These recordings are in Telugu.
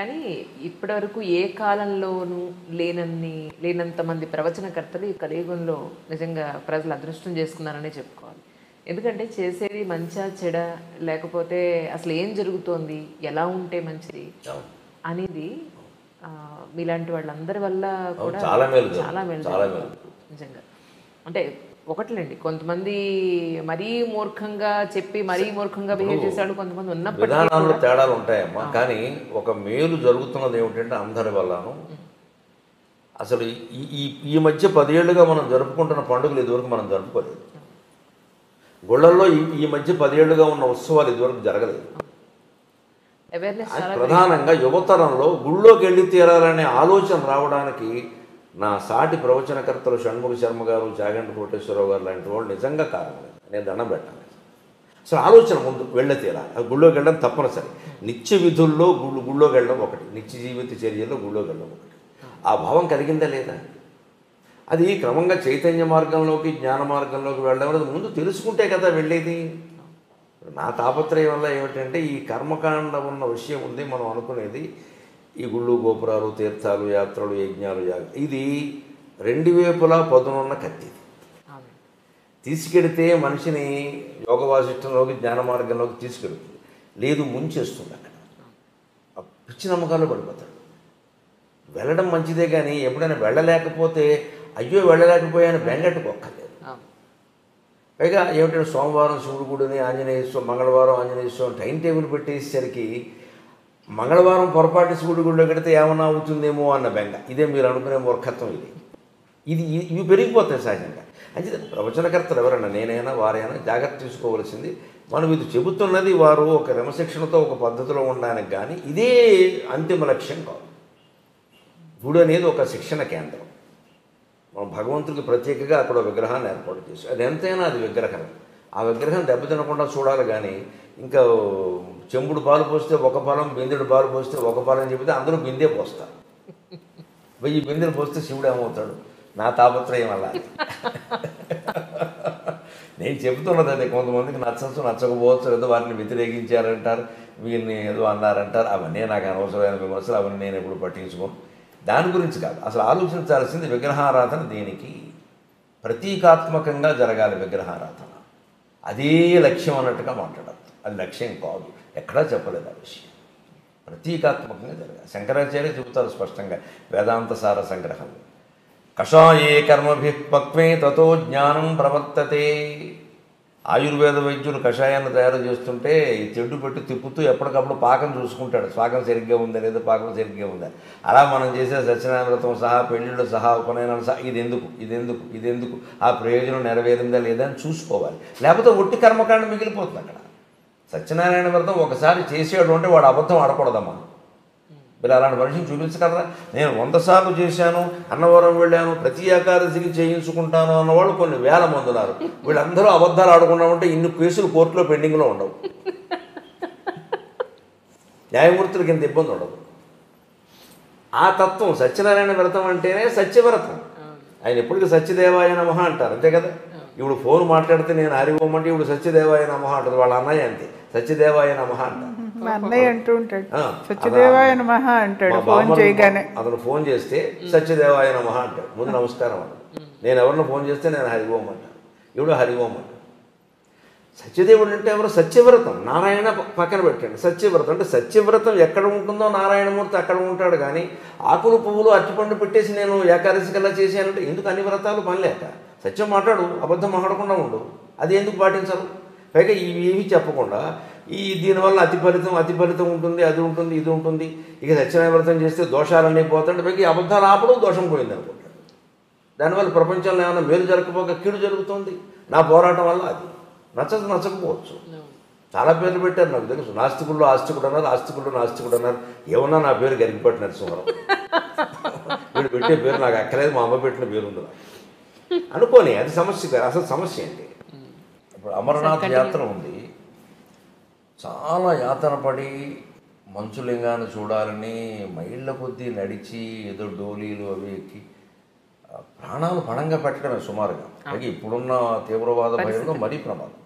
కానీ ఇప్పటివరకు ఏ కాలంలోనూ లేనంత మంది ప్రవచనకర్తలు ఈ కలియుగంలో నిజంగా ప్రజలు అదృష్టం చేసుకున్నారనే చెప్పుకోవాలి. ఎందుకంటే చేసేది మంచా చెడ, లేకపోతే అసలు ఏం జరుగుతోంది, ఎలా ఉంటే మంచిది అనేది మీలాంటి వాళ్ళందరి వల్ల కూడా చాలా మేలు నిజంగా. అంటే ఒకట్లేండి, కొంతమంది మరీ మూర్ఖంగా చెప్పి మరీ మూర్ఖంగా బిహేవ్ చేశాడు, కొంతమంది విధానాల్లో తేడాలు ఉంటాయమ్మా. కానీ ఒక మేలు జరుగుతున్నది ఏమిటంటే అందరి వల్లను. అసలు ఈ మధ్య 10 ఏళ్ళుగా మనం జరుపుకుంటున్న పండుగలు ఇదివరకు మనం జరుపుకోలేదు. గుళ్ళల్లో ఈ మధ్య 10 ఏళ్ళుగా ఉన్న ఉత్సవాలు ఇదివరకు జరగలేదు. ప్రధానంగా యువతరంలో గుళ్ళోకి వెళ్ళి తీరాలనే ఆలోచన రావడానికి నా సాటి ప్రవచనకర్తలు షణ్ముఖ శర్మ గారు, చాగంటి కోటేశ్వరరావు గారు లాంటి వాళ్ళు నిజంగా కారణం. నేను దండం పెట్టాను. అసలు ఆలోచన ముందు వెళ్ళే తీరాలి, గుళ్ళోకి వెళ్ళడం తప్పనిసరి. నిత్య విధుల్లో గుళ్ళోకి వెళ్ళడం ఒకటి, నిత్య జీవిత చర్యల్లో గుళ్ళోకి వెళ్ళడం ఒకటి. ఆ భావం కలిగిందా లేదా? అది క్రమంగా చైతన్య మార్గంలోకి, జ్ఞాన మార్గంలోకి వెళ్ళడం అనేది ముందు తెలుసుకుంటే కదా వెళ్ళేది. నా తాపత్రయం వల్ల ఏమిటంటే ఈ కర్మకాండ ఉన్న విషయం ఉంది. మనం అనుకునేది ఈ గుళ్ళు, గోపురాలు, తీర్థాలు, యాత్రలు, యజ్ఞాలు, ఇది 2 వైపులా పదునున్న కత్తి. తీసుకెడితే మనిషిని యోగ వాసిష్టంలోకి, జ్ఞాన మార్గంలోకి తీసుకెడుతుంది. లేదు, ముంచేస్తుంది. అక్కడ పిచ్చి నమ్మకాలు పడిపోతాడు. వెళ్ళడం మంచిదే, కానీ ఎప్పుడైనా వెళ్ళలేకపోతే అయ్యో వెళ్ళలేకపోయాను బెంగట్టుకోక్కర్లేదు. పైగా ఏమిటంటే సోమవారం శివుడు గుడిని, ఆంజనేయ స్వామి, మంగళవారం ఆంజనేయ స్వామి టైం టేబుల్ పెట్టేసరికి మంగళవారం పొరపాటు శివుడి గుడిలో కడితే ఏమన్నా అవుతుందేమో అన్న బెంగ. ఇదే మీరు అనుకునే మూర్ఖత్వం. ఇవి పెరిగిపోతాయి సహజంగా. అంటే ప్రవచనకర్తలు ఎవరైనా, నేనైనా వారైనా జాగ్రత్త తీసుకోవలసింది. మనం ఇది చెబుతున్నది వారు ఒక క్రమశిక్షణతో, ఒక పద్ధతిలో ఉండడానికి, కానీ ఇదే అంతిమ లక్ష్యం కాదు. గుడి అనేది ఒక శిక్షణ కేంద్రం. మనం భగవంతుడికి ప్రత్యేకంగా అక్కడ విగ్రహాన్ని ఏర్పాటు చేసి, అది ఎంతైనా అది విగ్రహం. ఆ విగ్రహం దెబ్బతినకుండా చూడాలి. కానీ ఇంకా చెంబుడు పాలు పోస్తే ఒక పాలం, బిందెడు పాలు పోస్తే ఒక పాలం చెబితే అందరూ బిందె పోస్తారు. 1000 బిందెలు పోస్తే శివుడు ఏమవుతాడు? నా తాపత్రయం వల్ల నేను చెబుతున్నది అదే. కొంతమందికి నచ్చచ్చు, నచ్చకపోవచ్చు, లేదా వారిని వ్యతిరేకించారంటారు, వీరిని ఏదో అన్నారంటారు. అవన్నీ నాకు అనవసరమైన విమర్శలు, అవన్నీ నేను ఎప్పుడు పట్టించుకోను. దాని గురించి కాదు అసలు ఆలోచించాల్సింది. విగ్రహారాధన దేనికి? ప్రతీకాత్మకంగా జరగాలి విగ్రహారాధన. అదే లక్ష్యం అన్నట్టుగా మాట్లాడద్దు. అది లక్ష్యం కాదు, ఎక్కడా చెప్పలేదు ఆ విషయం. ప్రతీకాత్మకంగా జరగాలి. శంకరాచార్య చెబుతారు స్పష్టంగా వేదాంత సార సంగ్రహంలో, కషాయే కర్మభిః పక్వే తతో జ్ఞానం ప్రవర్తతే. ఆయుర్వేద వైద్యులు కషాయాన్ని తయారు చేస్తుంటే ఈ తెడ్డు పెట్టి తిప్పుతూ ఎప్పటికప్పుడు పాకం చూసుకుంటాడు. పాకం సరిగ్గా ఉందా లేదా, పాకం సరిగ్గా ఉందా. అలా మనం చేసే సత్యనారాయణ వ్రతం సహా, పెళ్ళిళ్ళు సహా, ఉపనయనాలు సహా, ఇదెందుకు ఆ ప్రయోజనం నెరవేరిందా లేదా అని చూసుకోవాలి. లేకపోతే ఒట్టి కర్మకాండ మిగిలిపోతుంది అక్కడ. సత్యనారాయణ వ్రతం ఒకసారి చేసేవాడు అంటే వాడు అబద్ధం ఆడకూడదమ్మా. మీరు అలాంటి మనిషిని చూపించగలరా? నేను 100 సార్లు చేశాను, అన్నవరం వెళ్ళాను, ప్రతి ఏకాదశికి చేయించుకుంటాను అన్నవాళ్ళు కొన్ని వేల మంది ఉన్నారు. వీళ్ళందరూ అబద్ధాలు ఆడకుండా ఉంటే ఇన్ని కేసులు కోర్టులో పెండింగ్లో ఉండవు. న్యాయమూర్తులకి ఇంత ఇబ్బంది ఉండదు. ఆ తత్వం సత్యనారాయణ వ్రతం అంటేనే సత్యవ్రతం. ఆయన ఎప్పటికీ సత్యదేవాయ నమః అంటారు, అంతే కదా. ఇప్పుడు ఫోన్ మాట్లాడితే నేను హరి ఓం అంటే ఇప్పుడు సత్యదేవాయ నమః అంటారు. వాళ్ళ అన్నయ్య అంతే, సత్యదేవాయ నమః అంటారు. అన్నయ్య అంటూ ఉంటాడు, సత్యదేవాయ నమః అంటాడు ఫోన్ చేయగానే. అతను ఫోన్ చేస్తే సత్యదేవాయ నమః అంటాడు, ముందు నమస్కారం అంటాడు. నేను ఎవరిని ఫోన్ చేస్తే నేను హరి ఓం అంటాను, ఇప్పుడు హరి ఓం అంటాడు. సత్యదేవుడు అంటే ఎవరు? సత్యవ్రతం. నారాయణ పక్కన పెట్టండి, సత్యవ్రతం అంటే సత్యవ్రతం ఎక్కడ ఉంటుందో నారాయణమూర్తి అక్కడ ఉంటాడు. కానీ ఆకులు పువ్వులు అరటిపండు పెట్టేసి నేను ఏకాదశి కల్లా చేశానంటే ఎందుకు? అన్ని వ్రతాలు పనిలేక. సత్యం మాట్లాడు, అబద్ధం మాట్లాడకుండా ఉండు, అది ఎందుకు పాటించరు? పైగా ఇవేమీ చెప్పకుండా దీనివల్ల అతి ఫలితం ఉంటుంది, అది ఉంటుంది, ఇది ఉంటుంది, ఇక సత్యనారాయణ వ్రతం చేస్తే దోషాలన్నీ పోతాడు. పైగా అబద్ధాలు ఆపడం దోషం పోయింది అనుకుంటాడు. దానివల్ల ప్రపంచంలో ఏమైనా మేలు జరగకపోక కీడు జరుగుతుంది. నా పోరాటం వల్ల అది నచ్చకపోవచ్చు. చాలా పేర్లు పెట్టారు నాకు తెలుసు. నాస్తికుల్లో ఆస్తికుడు అన్నారు, ఆస్తికుల్లో నాస్తికుడు అన్నారు. ఏమన్నా నా పేరు గరికపాటి నరసింహారావు. వీడు పెట్టే పేరు నాకు అక్కలేదు, మా అమ్మ పెట్టిన పేరు ఉంది అనుకోని. అది సమస్య కాదు. అసలు సమస్య ఏంటి? ఇప్పుడు అమరనాథ్ యాత్ర ఉంది. చాలా యాతన పడి మంచులింగాన్ని చూడాలని మైళ్ళ కొద్దీ నడిచి ఏదో డోలీలు అవి ఎక్కి ప్రాణాలు పణంగా పెట్టడమే సుమారుగా. అలాగే ఇప్పుడున్న తీవ్రవాద భయంలో మరీ ప్రమాదం.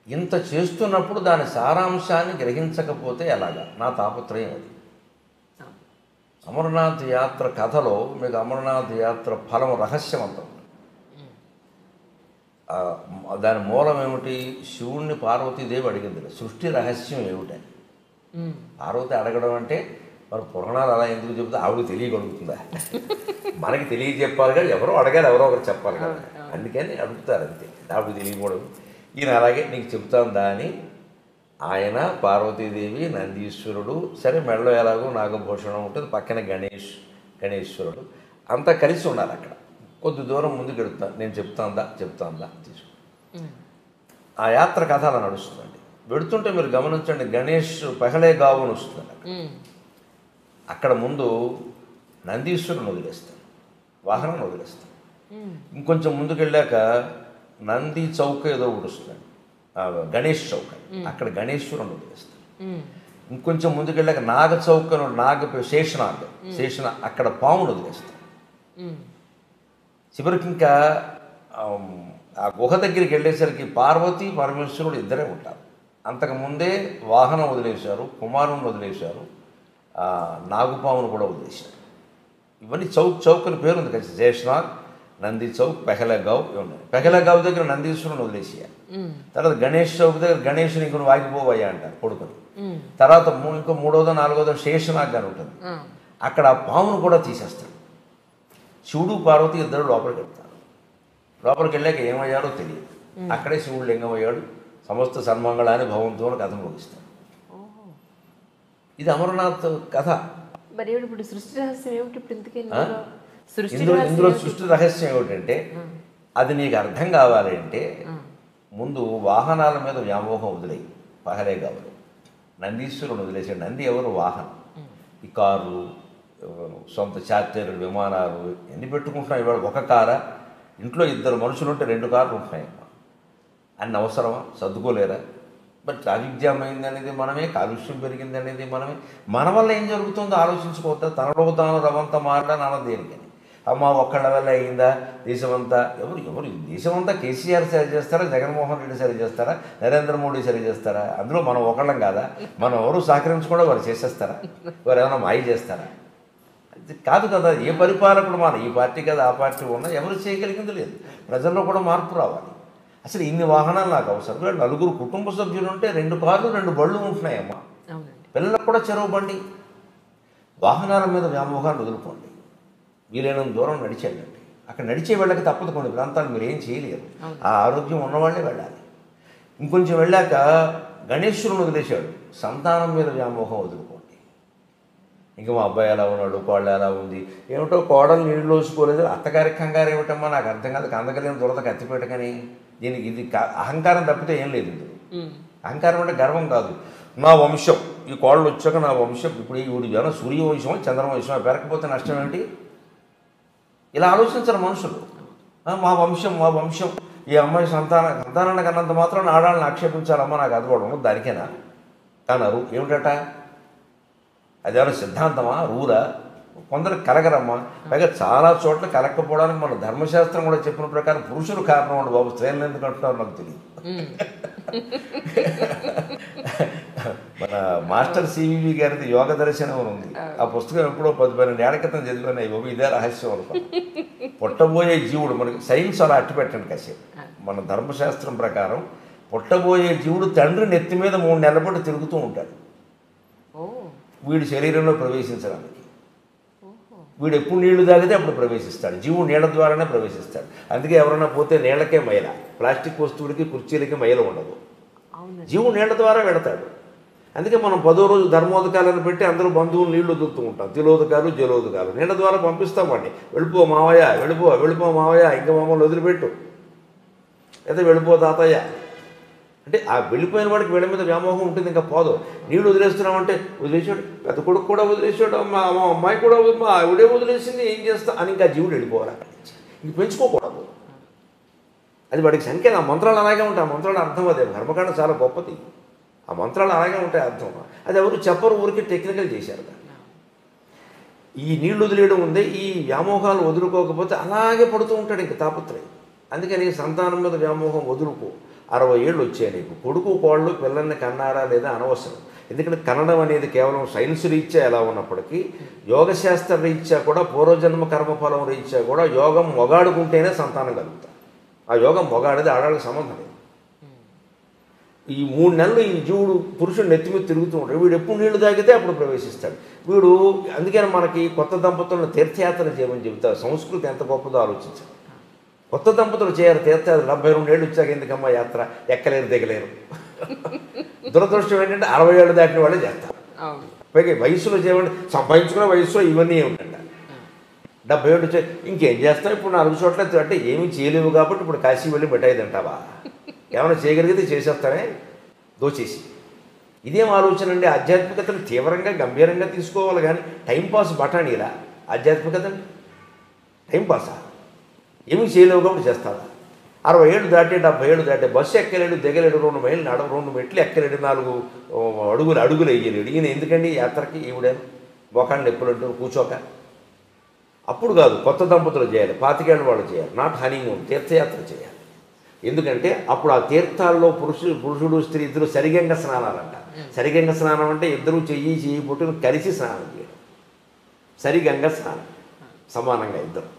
ఇంత చేస్తున్నప్పుడు దాని సారాంశాన్ని గ్రహించకపోతే ఎలాగా? నా తాపత్రయం అది. అమరనాథ్ యాత్ర కథలో మీకు అమరనాథ్ యాత్ర ఫలం రహస్యం అంత ఉంది. దాని మూలం ఏమిటి? శివుణ్ణి పార్వతీదేవి అడిగింది సృష్టి రహస్యం ఏమిటని. పార్వతి అడగడం అంటే మరి పురాణాలు అలా ఎందుకు చెబుతా ఆవిడ తెలియగలుగుతుందా? మనకి తెలియజెప్పాలి కదా, ఎవరో అడగాలి, ఎవరో ఒకరు చెప్పాలి కదా, అందుకని అడుగుతారు అంతే. ఆవిడ తెలియకూడదు. ఈయన అలాగే నీకు చెప్తాందా అని ఆయన, పార్వతీదేవి, నందీశ్వరుడు, సరే మెడలో ఎలాగో నాగభూషణం ఉంటుంది, పక్కన గణేశ్వరుడు అంతా కలిసి ఉన్నారు అక్కడ. కొద్ది దూరం ముందుకు వెళుతాను, నేను చెప్తాందా తీసుకు. ఆ యాత్ర కథ అలా నడుస్తుందండి. వెళుతుంటే మీరు గమనించండి, గణేష్ పెహలే గావును వస్తుంది. అక్కడ ముందు నందీశ్వరుని వదిలేస్తాను, వాహనాన్ని వదిలేస్తాను. ఇంకొంచెం ముందుకు వెళ్ళాక నంది చౌక ఏదో ఒకటి వస్తుంది, గణేష్ చౌక, అక్కడ గణేశ్వరుని వదిలేస్తాను. ఇంకొంచెం ముందుకు వెళ్ళాక నాగ చౌక, శేషనాగ్ అక్కడ పామును వదిలేస్తాను. చివరికి ఇంకా ఆ గుహ దగ్గరికి వెళ్ళేసరికి పార్వతి పరమేశ్వరుడు ఇద్దరే ఉంటారు. అంతకుముందే వాహనం వదిలేశారు, కుమారుని వదిలేశారు, నాగుపామును కూడా వదిలేశారు. ఇవన్నీ చౌక్ అని పేరు ఉంది కదా, శేషనాగ్, నంది చౌక్, పెహలగావ్ ఉన్నాయి. పెహలగావ్ దగ్గర నందీశ్వరుని వదిలేసేయాలి. తర్వాత గణేష్ చౌక్ దగ్గర గణేషుని ఇంకొన్ని వాగిపోవయ్యా అంటారు కొడుకుని. తర్వాత ఇంకో మూడోదో నాలుగోదో శేషనాగ్ అని ఉంటుంది, అక్కడ ఆ పామును కూడా తీసేస్తాడు. శివుడు పార్వతి ఇద్దరు లోపలికి వెళ్తారు. లోపలికి వెళ్ళాక ఏమయ్యారో తెలియదు. అక్కడే శివుడు లింగమయ్యాడు. సమస్త సన్మంగళాన్ని భవంతో కథ ముగిస్తాడు. ఇది అమరనాథ్ కథ. మరి ఇప్పుడు సృష్టి రహస్యం ఏమిటి? ఇప్పుడు ఇందులో సృష్టి రహస్యం ఏమిటంటే, అది నీకు అర్థం కావాలి అంటే ముందు వాహనాల మీద వ్యామోహం వదిలేయి. పహలే కావాలి, నందీశ్వరుని వదిలేసాడు. నంది ఎవరు? వాహనం. ఈ కార్లు, సొంత చార్టర్లు, విమానాలు ఎన్ని పెట్టుకుంటున్నాయి ఇవాళ? ఒక కారా? ఇంట్లో ఇద్దరు మనుషులు ఉంటే 2 కార్లు ఉంటున్నాయమ్మా. అన్ని అవసరమా? సర్దుకోలేరా? మరి ట్రాఫిక్ జామ్ అయింది అనేది మనమే, కాలుష్యం పెరిగింది అనేది మనమే. మన వల్ల ఏం జరుగుతుందో ఆలోచించుకోవద్దా? తనలో తాను రవంతా మారడానికి అన్నది దేనికని? అమ్మ ఒక్కళ్ళ వల్ల అయిందా? దేశమంతా ఎవరు దేశమంతా కేసీఆర్ సరి చేస్తారా, జగన్మోహన్ రెడ్డి సరి చేస్తారా, నరేంద్ర మోడీ సరి చేస్తారా? అందులో మనం ఒకళ్ళం కాదా? మనం ఎవరు సహకరించకుండా వారు చేసేస్తారా? వారు ఏమైనా మాయ చేస్తారా? కాదు కదా. ఏ పరిపాలకుడు ఈ పార్టీ కదా ఆ పార్టీ ఉన్నా ఎవరు చేయగలిగింది లేదు. ప్రజల్లో కూడా మార్పు రావాలి. అసలు ఇన్ని వాహనాలు నాకు అవసరం. 4 కుటుంబ సభ్యులు ఉంటే 2 కార్లు 2 బళ్ళు ఉంటున్నాయమ్మా. పిల్లలకు కూడా చెరువు బండి. వాహనాల మీద వ్యామోహాన్ని వదులుకోండి. వీలైనంత దూరం నడిచేయండి. అక్కడ నడిచే వెళ్ళక తప్పదు. కొన్ని ప్రాంతాలు మీరు ఏం చేయలేరు. ఆ ఆరోగ్యం ఉన్నవాళ్ళే వెళ్ళాలి. ఇంకొంచెం వెళ్ళాక గణేశ్వరుని వదిలేశాడు. సంతానం మీద వ్యామోహం వదులుకోండి. ఇంకా మా అబ్బాయి ఎలా ఉన్నాడు, కోళ్ళు ఎలా ఉంది, ఏమిటో కోడలు నీళ్ళు వేసుకోలేదు, అత్తగారి కంగారు ఏమిటమ్మా నాకు అర్థం కాదు. కందకలేని దురద కత్తిపెట్టకని. దీనికి ఇది అహంకారం తప్పితే ఏం లేదు ఇందులో. అహంకారం అంటే గర్వం కాదు. నా వంశం, ఈ కోళ్ళు వచ్చాక నా వంశం, ఇప్పుడు ఈవిడి ఏమైనా సూర్యవంశమో చంద్రవంశమో పెరగకపోతే నష్టం ఏంటి? ఇలా ఆలోచించరు మనుషులు. మా వంశం, ఈ అమ్మాయి సంతానాన్ని కన్నంత మాత్రం ఆడాలని ఆక్షేపించాలమ్మా నాకు అది కూడా ఉండదు దానికేనా కన్నారు. ఏమిటట? అదేమైనా సిద్ధాంతమా, రూలా? కొందరు కలగరమ్మా. పైగా చాలా చోట్ల కలగకపోవడానికి మన ధర్మశాస్త్రం కూడా చెప్పిన ప్రకారం పురుషులు కారణం ఉండు బాబు, స్త్రీలను ఎందుకు అంటున్నారు నాకు తెలియదు. మన మాస్టర్ సివివి గారిది యోగ దర్శనం అని ఉంది. ఆ పుస్తకం ఎప్పుడో 10-12 ఏళ్ల క్రితం చదివాను. బాబు ఇదే రహస్యం అనుకో. పుట్టబోయే జీవుడు, మనకి సైన్స్ అలా అట్టు పెట్టండి కాసేపు. మన ధర్మశాస్త్రం ప్రకారం పుట్టబోయే జీవుడు తండ్రి నెత్తి మీద 3 నెలల పాటు తిరుగుతూ ఉంటాడు వీడి శరీరంలో ప్రవేశించడానికి. వీడు ఎప్పుడు నీళ్లు తాగితే అప్పుడు ప్రవేశిస్తాడు. జీవుడు నీళ్ల ద్వారానే ప్రవేశిస్తాడు. అందుకే ఎవరైనా పోతే నీళ్లకే మైల, ప్లాస్టిక్ వస్తువులకి కుర్చీలకి మైల ఉండదు. జీవుడు నీళ్ల ద్వారా వెడతాడు. అందుకే మనం 10వ రోజు ధర్మోదకాలను పెట్టి అందరూ బంధువులు నీళ్లు వదులుతూ ఉంటాం. తిలోదకాలు, జలోదకాలు నీళ్ల ద్వారా పంపిస్తామండి. వెళ్ళిపో మావయ్య, వెళ్ళిపో మావయ్య, ఇంకా మమ్మల్ని వదిలిపెట్టు, అయితే వెళ్ళిపో తాతయ్య అంటే ఆ వెళ్ళిపోయిన వాడికి వీళ్ళ మీద వ్యామోహం ఉంటుంది. ఇంకా పోదు. నీళ్ళు వదిలేస్తున్నామంటే వదిలేసాడు, పెద్ద కొడుకు కూడా వదిలేసాడు, మా అమ్మాయి కూడా మా ఆవిడే వదిలేసింది, ఏం చేస్తా అని ఇంకా జీవుడు వెళ్ళిపోవాలి. ఇంక పెంచుకోకూడదు. అది వాడికి సంఖ్య. ఆ మంత్రాలు అలాగే ఉంటాయి. ఆ మంత్రాలు అర్థం అదే. కర్మకాండ చాలా గొప్పది. ఆ మంత్రాలు అలాగే ఉంటాయి అర్థం. అది ఎవరు చెప్పరు, ఊరికి టెక్నికల్ చేశారు దాన్ని. ఈ నీళ్లు వదిలేయడం ఉంది. ఈ వ్యామోహాలు వదులుకోకపోతే అలాగే పడుతూ ఉంటాడు ఇంక తాపత్రయం. అందుకని సంతానం మీద వ్యామోహం వదులుకో. 60 ఏళ్ళు వచ్చాయి నీకు, కొడుకు కోళ్ళు పిల్లల్ని కన్నారా లేదా అనవసరం. ఎందుకంటే కనడం అనేది కేవలం సైన్స్ రీత్యా ఎలా ఉన్నప్పటికీ యోగశాస్త్ర రీత్యా కూడా పూర్వజన్మ కర్మఫలం రీత్యా కూడా యోగం మొగాడుకుంటేనే సంతానం కలుగుతారు. ఆ యోగం మొగాడిది ఆడాళ్ళకి సంబంధం లేదు. ఈ 3 నెలలు ఈ జీవుడు పురుషుడు నెత్తి మీద తిరుగుతూ ఉంటాడు. వీడు ఎప్పుడు నీళ్లు తాగితే అప్పుడు ప్రవేశిస్తాడు వీడు. అందుకని మనకి కొత్త దంపతులను తీర్థయాత్ర చేయమని చెబుతారు. సంస్కృతి ఎంత గొప్పదో ఆలోచించాలి. కొత్త దంపతులు చేయరు తీర్థయాత్ర. 72 ఏళ్ళు వచ్చాక ఎందుకమ్మా యాత్ర, ఎక్కలేరు దిగలేరు. దురదృష్టం ఏంటంటే 60 ఏళ్ళు దాటిన వాళ్ళే చేస్తారు. పైగా వయసులో చేయమంటే సంపాదించుకునే వయసులో ఇవన్నీ ఏమిటండి. 70 ఏళ్ళు వచ్చాయి ఇంకేం చేస్తాం ఇప్పుడు 4 చోట్ల అంటే ఏమీ చేయలేవు కాబట్టి ఇప్పుడు కాశీ వెళ్ళి మిఠాయి తింటావా? ఏమైనా చేయగలిగితే చేసేస్తానే దోచేసి. ఇదేం ఆలోచన అండి? ఆధ్యాత్మికతను తీవ్రంగా గంభీరంగా తీసుకోవాలి కానీ టైంపాస్ బఠానీలా ఆధ్యాత్మికత అండి? టైంపాసా? ఏమీ చేయలేవు కాబట్టి చేస్తావా? 60 ఏళ్ళు దాటి 70 ఏళ్ళు దాటి బస్సు ఎక్కలేడు దిగలేడు, 2 మైళ్ళు 2 మెట్లు ఎక్కలేడు, 4 అడుగులు వేయలేడు. ఈయన ఎందుకండి యాత్రకి? ఈవిడేను మొఖాన్ని ఎప్పుడంటూ కూర్చోక. అప్పుడు కాదు, కొత్త దంపతులు చేయాలి, 25 ఏళ్ళ వాళ్ళు చేయాలి, నాట్ హనీమూన్, తీర్థయాత్ర చేయాలి. ఎందుకంటే అప్పుడు ఆ తీర్థాల్లో పురుషుడు స్త్రీ ఇద్దరు సరిగంగ స్నానాలు అంటారు. సరిగంగ స్నానం అంటే ఇద్దరు చెయ్యి పుట్టును కలిసి స్నానం చేయడం, సరిగంగ స్నానం, సమానంగా ఇద్దరు.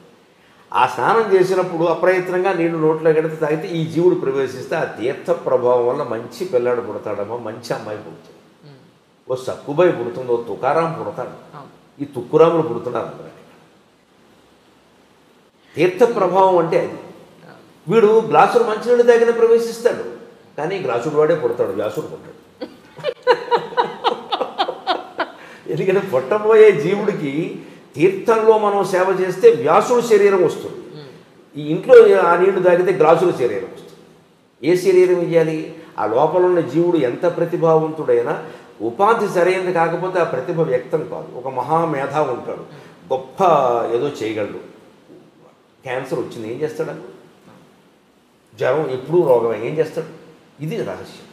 ఆ స్నానం చేసినప్పుడు అప్రయత్నంగా నీళ్లు నోట్లో గడితే తాగితే ఈ జీవుడు ప్రవేశిస్తే ఆ తీర్థ ప్రభావం వల్ల మంచి పిల్లాడు పుడతాడమ్మా, మంచి అమ్మాయి పుడుతుంది. ఓ సక్కుబాయి పుడుతుంది, ఓ తుకారాం పుడతాడు, ఈ తుక్కురాములు పుడుతున్నారు అందరూ. తీర్థ ప్రభావం అంటే అది. వీడు గ్లాసులు మంచినీళ్ళు తాగిన ప్రవేశిస్తాడు కానీ గ్లాసుడు వాడే పుడతాడు, వ్యాసుడు పుట్టాడు. ఎందుకంటే పుట్టబోయే జీవుడికి తీర్థంలో మనం సేవ చేస్తే వ్యాసుడు శరీరం వస్తుంది. ఈ ఇంట్లో ఆ నీళ్లు తాగితే గ్లాసుల శరీరం వస్తుంది. ఏ శరీరం ఇవ్వాలి? ఆ లోపల ఉన్న జీవుడు ఎంత ప్రతిభావంతుడైనా ఉపాధి సరైనది కాకపోతే ఆ ప్రతిభ వ్యక్తం కాదు. ఒక మహామేధా ఉంటాడు, గొప్ప ఏదో చేయగలడు, క్యాన్సర్ వచ్చింది ఏం చేస్తాడు? జ్వరం ఎప్పుడూ రోగమే, ఏం చేస్తాడు? ఇది రహస్యం.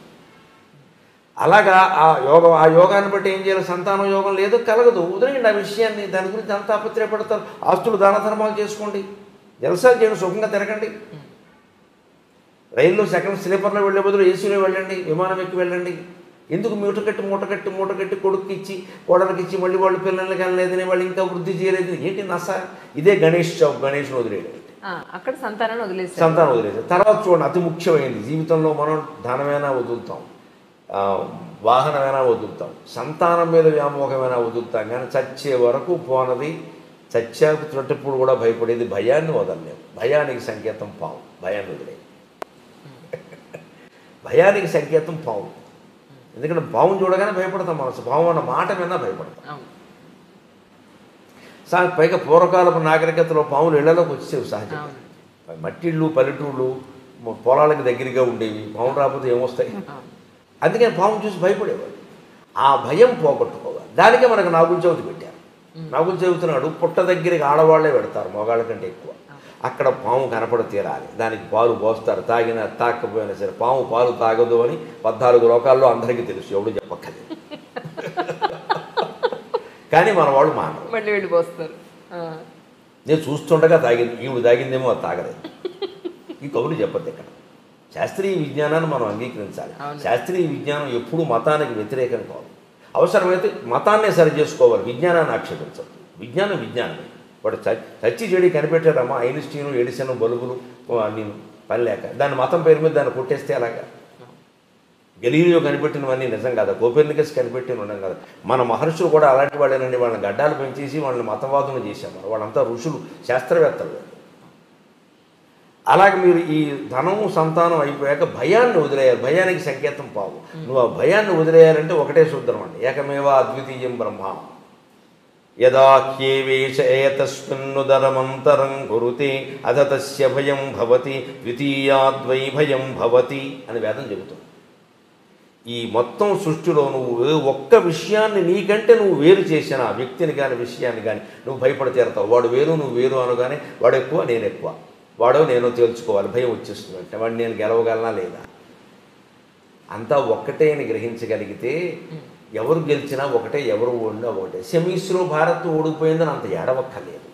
అలాగా ఆ యోగాన్ని బట్టి ఏం చేయాలి? సంతానం యోగం లేదు, కలగదు, వదిలేయండి ఆ విషయాన్ని. దాని గురించి అంత ఆపత్రయపడతారు. ఆస్తులు దాన ధర్మాలు చేసుకోండి, జలసాలు చేయండి, సుఖంగా తిరగండి. రైల్లో సెకండ్ స్లీపర్లో వెళ్ళే బదులు ఏసీలో వెళ్ళండి, విమానం ఎక్కి వెళ్ళండి. ఎందుకు మూట కట్టి కొడుకు ఇచ్చి కోడలకి ఇచ్చి మళ్ళీ వాళ్ళు పిల్లల్ని కనలేదని వాళ్ళు ఇంకా వృద్ధి చేయలేదు ఏంటి నస? ఇదే గణేష్ను వదిలేయడం. అక్కడ సంతానాన్ని వదిలేసి తర్వాత చూడండి, అతి ముఖ్యమైనది జీవితంలో మనం ధనమైనా వదులుతాం, వాహనమైనా వదులుతాం, సంతానం మీద వ్యామోహమైనా వదులుతాం, కానీ చచ్చే వరకు పోనది. చచ్చాకు చుట్టప్పుడు కూడా భయపడేది భయాన్ని వదలలేము. భయానికి సంకేతం పాము, భయాన్ని వదిలే. భయానికి సంకేతం పాము. ఎందుకంటే పాము చూడగానే భయపడతాం, మనసు పాము అన్న మాట మీద భయపడతాం. పైగా పూర్వకాలపు నాగరికతలో పాములు ఇళ్లలోకి వచ్చేవి సహజంగా. మట్టిళ్ళు పల్లెటూళ్ళు పొలాలకు దగ్గరగా ఉండేవి, పాము రాకపోతే ఏమొస్తాయి? అందుకని పాము చూసి భయపడేవాడు. ఆ భయం పోగొట్టుకోవాలి. దానికే మనకు నాగుల చవితి పెట్టారు. నాగుల చవితి నాడు పుట్ట దగ్గరికి ఆడవాళ్లే పెడతారు మగవాళ్ళ కంటే ఎక్కువ. అక్కడ పాము కనపడ తీరాలి, దానికి పాలు పోస్తారు, తాగినా తాకపోయినా సరే. పాము పాలు తాగదు అని 14 లోకాల్లో అందరికీ తెలుసు, ఎవడు చెప్పక్కర్లేదు. కానీ మన వాళ్ళు మానరు, మళ్ళీ వెళ్ళిపోస్తారు. నేను చూస్తుండగా తాగింది, ఈవిడ తాగిందేమో అది తాగలేదు. ఈ కబుర్లు చెప్పద్దు. ఇక్కడ శాస్త్రీయ విజ్ఞానాన్ని మనం అంగీకరించాలి. శాస్త్రీయ విజ్ఞానం ఎప్పుడూ మతానికి వ్యతిరేకం కాదు. అవసరమైతే మతాన్నే సరి చేసుకోవాలి, విజ్ఞానాన్ని ఆక్షేపించదు. విజ్ఞానమే. వాడు చచ్చి చెడి కనిపెట్టారమ్మా, ఐన్స్టీను ఎడిసన్ బల్బులు నేను పని లేక దాని మతం పేరు మీద దాన్ని కొట్టేస్తే అలాగా. గెలీలియో కనిపెట్టినవన్నీ నిజం కదా, కోపెర్నికస్ కనిపెట్టిన ఉండడం కదా. మన మహర్షులు కూడా అలాంటి వాళ్ళేనండి. వాళ్ళని గడ్డాలు పెంచేసి వాళ్ళని మతవాదులు చేశాము. వాళ్ళంతా ఋషులు, శాస్త్రవేత్తలు. అలాగే మీరు ఈ ధనము సంతానం అయిపోయాక భయాన్ని వదిలేయాలి. భయానికి సంకేతం పావు. నువ్వు ఆ భయాన్ని వదిలేయాలంటే ఒకటే సూత్రం అండి, ఏకమేవా అద్వితీయం బ్రహ్మ. యదాఖ్యేవేష ఏతస్మిన్నుదరమంతరం కురుతే అథ తస్య భయం భవతి ద్వితీయాద్వై భయం భవతి అని వేదం చెబుతుంది. ఈ మొత్తం సృష్టిలో నువ్వు ఒక్క విషయాన్ని నీకంటే నువ్వు వేరు చేసిన వ్యక్తిని కానీ విషయాన్ని కానీ నువ్వు భయపడి తీరతావు. వాడు వేరు నువ్వు వేరు అనగానే వాడు ఎక్కువ నేను ఎక్కువ, వాడో నేను తేల్చుకోవాలి, భయం వచ్చేస్తుంది. అంటే వాడిని నేను గెలవగలనా లేదా? అంతా ఒక్కటే అని గ్రహించగలిగితే ఎవరు గెలిచినా ఒకటే, ఎవరు ఓడినా ఒకటే. సెమీస్లో భారత్ ఓడిపోయిందని అంత ఏడవక్కర్లేదు.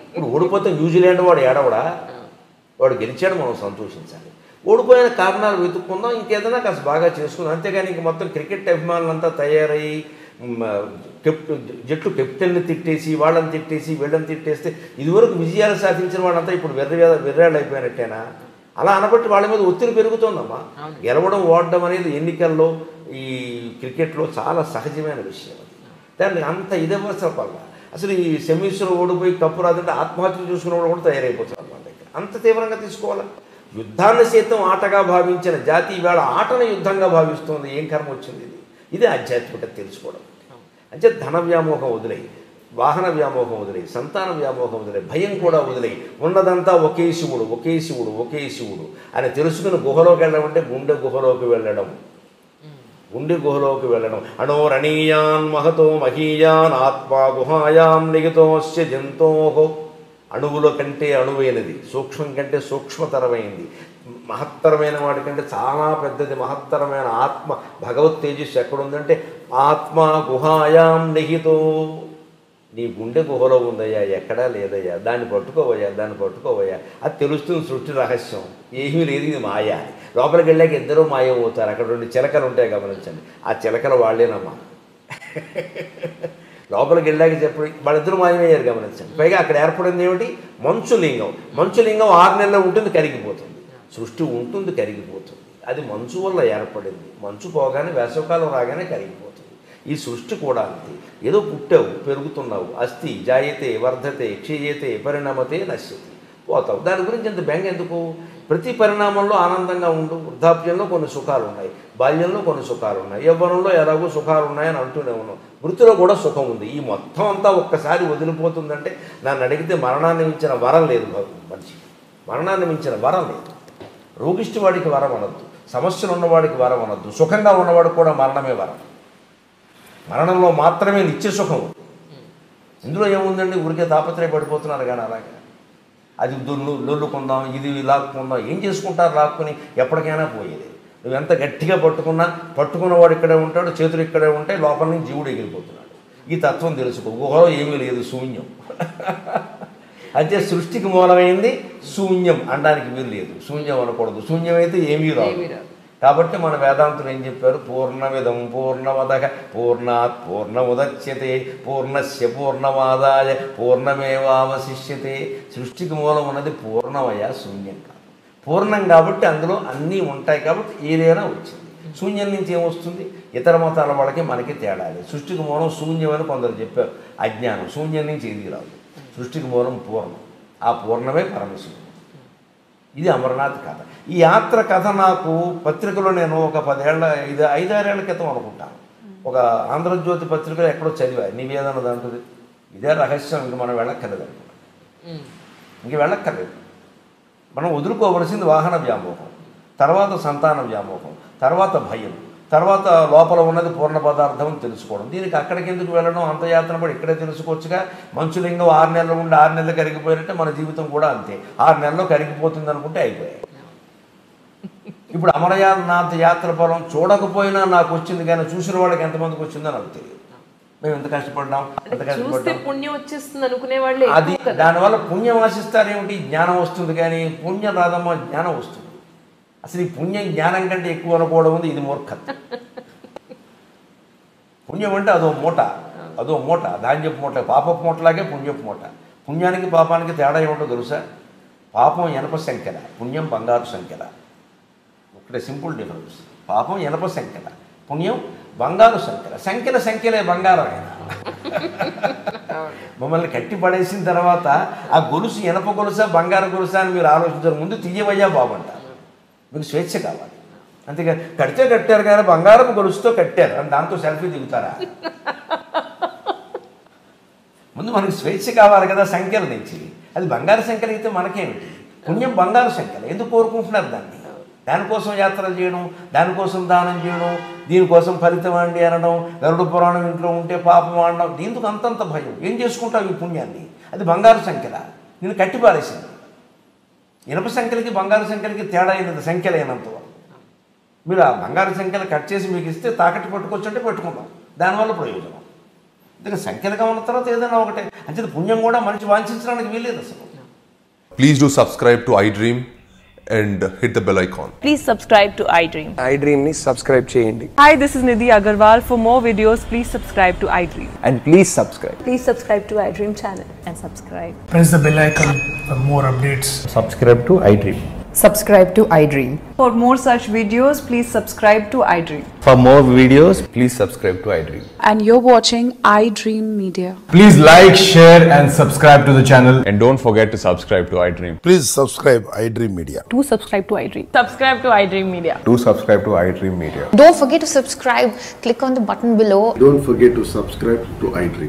ఇప్పుడు ఓడిపోతే న్యూజిలాండ్ వాడు ఏడవడా? వాడు గెలిచాడు, మనం సంతోషించాలి. ఓడిపోయిన కారణాలు వెతుక్కుందాం, ఇంకేదైనా కాస్త బాగా చేసుకుందాం. అంతేగాని ఇంక మొత్తం క్రికెట్ అభిమానులంతా తయారయ్యి జట్టు కెప్టెన్ని తిట్టేసి వాళ్ళని తిట్టేసి వీళ్ళని తిట్టేస్తే ఇదివరకు విజయాలు సాధించిన వాళ్ళంతా ఇప్పుడు వెర్రాళ్ళు అయిపోయినట్టేనా? అలా అనబట్టి వాళ్ళ మీద ఒత్తిడి పెరుగుతోందమ్మా. గెలవడం ఓడడం అనేది ఎన్నికల్లో ఈ క్రికెట్లో చాలా సహజమైన విషయం. దాన్ని అంత ఇదవసరం వల్ల అసలు ఈ సెమీస్లో ఓడిపోయి కప్పు రాదంటే ఆత్మహత్యలు చూసుకున్న వాళ్ళు కూడా తయారైపోతున్నారు మన దగ్గర. అంత తీవ్రంగా తీసుకోవాలి. యుద్ధాన్ని సైతం ఆటగా భావించిన జాతి ఈవేళ ఆటను యుద్ధంగా భావిస్తుంది. ఏం కర్మ వచ్చింది? ఇది ఆధ్యాత్మికత తెలుసుకోవడం. అంటే ధన వ్యామోహం వదిలేయి, వాహన వ్యామోహం వదిలేయి, సంతాన వ్యామోహం వదిలేయి, భయం కూడా వదిలేయి. ఉన్నదంతా ఒకే శివుడు, ఒకే శివుడు, ఒకే శివుడు అని తెలుసుకుని గుహలోకి వెళ్ళడం అంటే గుండె గుహలోకి వెళ్ళడం. గుండె గుహలోకి వెళ్ళడం. అణోరణీయాన్ మహతో మహీయాన్ ఆత్మా గుహాయాం నిగితోస్య జంతోహో. అణువుల కంటే అణువైనది, సూక్ష్మం కంటే సూక్ష్మతరమైంది, మహత్తరమైన వాటి కంటే చాలా పెద్దది మహత్తరమైన ఆత్మ భగవత్ తేజస్సు ఎక్కడుందంటే ఆత్మ గుహాయాం నిహితో. నీ గుండె గుహలో ఉందయ్యా, ఎక్కడా లేదయ్యా, దాన్ని పట్టుకోవయ్యా, దాన్ని పట్టుకోవయ్యా. అది తెలుస్తుంది సృష్టి రహస్యం. ఏమీ లేదు, ఇది మాయ. లోపలికి వెళ్ళాక ఇద్దరూ మాయమవుతారు. అక్కడ 2 చిలకలు ఉంటాయి, గమనించండి. ఆ చిలకలు వాళ్ళేనమ్మా. లోపలికి వెళ్ళాక చెప్పి వాళ్ళిద్దరూ మాయమయ్యారు, గమనించండి. పైగా అక్కడ ఏర్పడింది ఏమిటి? మంచులింగం. మంచులింగం 6 నెలల్లో ఉంటుంది, కరిగిపోతుంది. సృష్టి ఉంటుంది, కరిగిపోతుంది. అది మంచు వల్ల ఏర్పడింది. మంచు పోగానే వేసవకాలం రాగానే కరిగిపోతుంది. ఈ సృష్టి కూడా అంతే. ఏదో పుట్టావు, పెరుగుతున్నావు, అస్థి జాయతే వర్ధతే క్షీయతే పరిణమతే నశ్యతే, పోతావు. దాని గురించి ఇంత బెంగ ఎందుకు? ప్రతి పరిణామంలో ఆనందంగా ఉండు. వృద్ధాప్యంలో కొన్ని సుఖాలు ఉన్నాయి, బాల్యంలో కొన్ని సుఖాలు ఉన్నాయి, యవ్వనంలో ఎలాగో సుఖాలు ఉన్నాయని అంటూనే ఉన్నాం. మృతిలో కూడా సుఖం ఉంది. ఈ మొత్తం అంతా ఒక్కసారి వదిలిపోతుందంటే నన్ను అడిగితే మరణాన్ని మించిన వరం లేదు మనిషికి. మరణాన్ని మించిన వరం లేదు. రోగిష్టి వాడికి వరం అనొద్దు, సమస్యలు ఉన్నవాడికి వరం అనొద్దు, సుఖంగా ఉన్నవాడికి కూడా మరణమే వరం. మరణంలో మాత్రమే నిత్య సుఖం. ఇందులో ఏముందండి? ఊరికే తాపత్రయపడిపోతున్నారు కానీ అలాగే అది లొల్లుకుందాం, ఇది లాక్కుందాం. ఏం చేసుకుంటారు లాక్కుని? ఎప్పటికైనా పోయేది. నువ్వు ఎంత గట్టిగా పట్టుకున్నవాడు ఇక్కడే ఉంటాడు, చేతులు ఇక్కడే ఉంటాయి, లోపల నుంచి జీవుడు ఎగిరిపోతున్నాడు. ఈ తత్వం తెలుసుకో. గుహలో ఏమీ లేదు, శూన్యం. అంటే సృష్టికి మూలమైంది శూన్యం అనడానికి వీలు లేదు. శూన్యం అనకూడదు. శూన్యం అయితే ఏమీ రాదు. కాబట్టి మన వేదాంతులు ఏం చెప్పారు? పూర్ణమిదం పూర్ణమదః పూర్ణాత్ పూర్ణముదచ్యతే పూర్ణస్య పూర్ణమాదాయ పూర్ణమేవావశిష్యతే. సృష్టికి మూలం ఉన్నది పూర్ణమయ, శూన్యం కాదు. పూర్ణం కాబట్టి అందులో అన్నీ ఉంటాయి కాబట్టి ఏదైనా వచ్చింది. శూన్యం నుంచి ఏమొస్తుంది? ఇతర మతాల వాళ్ళకి మనకి తేడాలి. సృష్టికి మూలం శూన్యం అని కొందరు చెప్పారు. అజ్ఞానం. శూన్యం నుంచి ఏది రాదు. సృష్టికి మూలం పూర్ణం. ఆ పూర్ణమే పరమశివుడు. ఇది అమర్నాథ్ కథ. ఈ యాత్ర కథ నాకు పత్రికలో నేను ఒక 5-6 ఏళ్ల క్రితం అనుకుంటాను ఒక ఆంధ్రజ్యోతి పత్రికలో ఎక్కడో చదివా. నివేదన దాంట్లో ఇదే రహస్యం. ఇంక మనం వెళ్ళక్కర్లేదు అనుకున్నాం. ఇంక వెళ్ళక్కర్లేదు. మనం వదులుకోవలసింది వాహన వ్యామోహం, తర్వాత సంతాన వ్యామోహం, తర్వాత భయం, తర్వాత లోపల ఉన్నది పూర్ణ పదార్థం తెలుసుకోవడం. దీనికి అక్కడికి ఎందుకు వెళ్ళడం? అంత యాత్ర పడి ఇక్కడే తెలుసుకోవచ్చుగా. మంచులింగం 6 నెలలు ఉండి 6 నెలలు కరిగిపోయినట్టే మన జీవితం కూడా అంతే. 6 నెలల్లో కరిగిపోతుంది అనుకుంటే అయిపోయాయి. ఇప్పుడు అమరనాథ్ యాత్ర ఫలం చూడకపోయినా నాకు వచ్చింది, కానీ చూసిన వాళ్ళకి ఎంతమందికి వచ్చిందో నాకు తెలియదు. మేము ఎంత కష్టపడ్డాం, ఎంత కష్టపడ్డాం. పుణ్యం వచ్చేస్తుంది అనుకునే వాళ్ళే. అది దానివల్ల పుణ్యం ఆశిస్తారేమిటి? జ్ఞానం వస్తుంది, కానీ పుణ్యం రాదమ్మా, జ్ఞానం వస్తుంది. అసలు ఈ పుణ్యం జ్ఞానం కంటే ఎక్కువ అనుకోవడం ఉంది. ఇది మూర్ఖత్వం. పుణ్యం అంటే అదో మూట, ధాన్యపు మూట, పాపపు మూటలాగే పుణ్యపు మూట. పుణ్యానికి పాపానికి తేడా ఏమిటో తెలుసా? పాపం ఇనప సంఖ్యల, పుణ్యం బంగారు సంఖ్యల. ఒకటే సింపుల్ డిఫరెన్స్. పాపం ఇనప సంఖ్యల, పుణ్యం బంగారు సంఖ్యల. సంఖ్యలే బంగారం. మమ్మల్ని కట్టి పడేసిన తర్వాత ఆ గొలుసు ఇనప గొలుసా బంగారు గొలుసా అని మీరు ఆలోచించారు. ముందు తీయవయ్యా బాబంటారు. మీకు స్వేచ్ఛ కావాలి. అంతేకాని కడితే కట్టారు కానీ బంగారపు గొలుసుతో కట్టారు అని దాంతో సెల్ఫీ దిగుతారా? ముందు మనకి స్వేచ్ఛ కావాలి కదా సంఖ్యల నుంచి. అది బంగారు సంఖ్యలు అయితే మనకేమిటి? పుణ్యం బంగారు సంఖ్యలు. ఎందుకు కోరుకుంటున్నారు దాన్ని? దానికోసం యాత్రలు చేయడం, దానికోసం దానం చేయడం, దీనికోసం ఫలితం అండి అనడం, గరుడ పురాణం ఇంట్లో ఉంటే పాపం ఆడడం. దీనికి అంతంత భయం. ఏం చేసుకుంటావు ఈ పుణ్యాన్ని? అది బంగారు సంఖ్యల. నేను కట్టిపారేసింది. ఇనప సంఖ్యలకి బంగారు సంఖ్యలకి తేడా అయినది సంఖ్యలైనంత. మీరు ఆ బంగారు సంఖ్యలు కట్ చేసి మీకు ఇస్తే తాకట్టు పట్టుకొచ్చుంటే పెట్టుకుంటాం. దానివల్ల ప్రయోజనం. అందుకే సంఖ్యలుగా ఉన్న తర్వాత ఏదైనా ఒకటే. అంటే పుణ్యం కూడా మనిషి వాంఛించడానికి వీల్లేదు అసలు. Please do subscribe to iDream and hit the bell icon. Please subscribe to iDream. iDream ni subscribe cheyandi. Hi, this is Nidhi Agarwal. For more videos, please subscribe to iDream. And please subscribe. Please subscribe to iDream channel and subscribe. Press the bell icon for more updates. Subscribe to iDream. Subscribe to iDream. For more such videos, please subscribe to iDream. For more videos, please subscribe to iDream. And you're watching iDream Media. Please like, share and subscribe to the channel. And don't forget to subscribe to iDream. Please subscribe iDream Media. Do subscribe to iDream. Subscribe to iDream Media. Do subscribe to iDream Media. Don't forget to subscribe. Click on the button below. Don't forget to subscribe to iDream.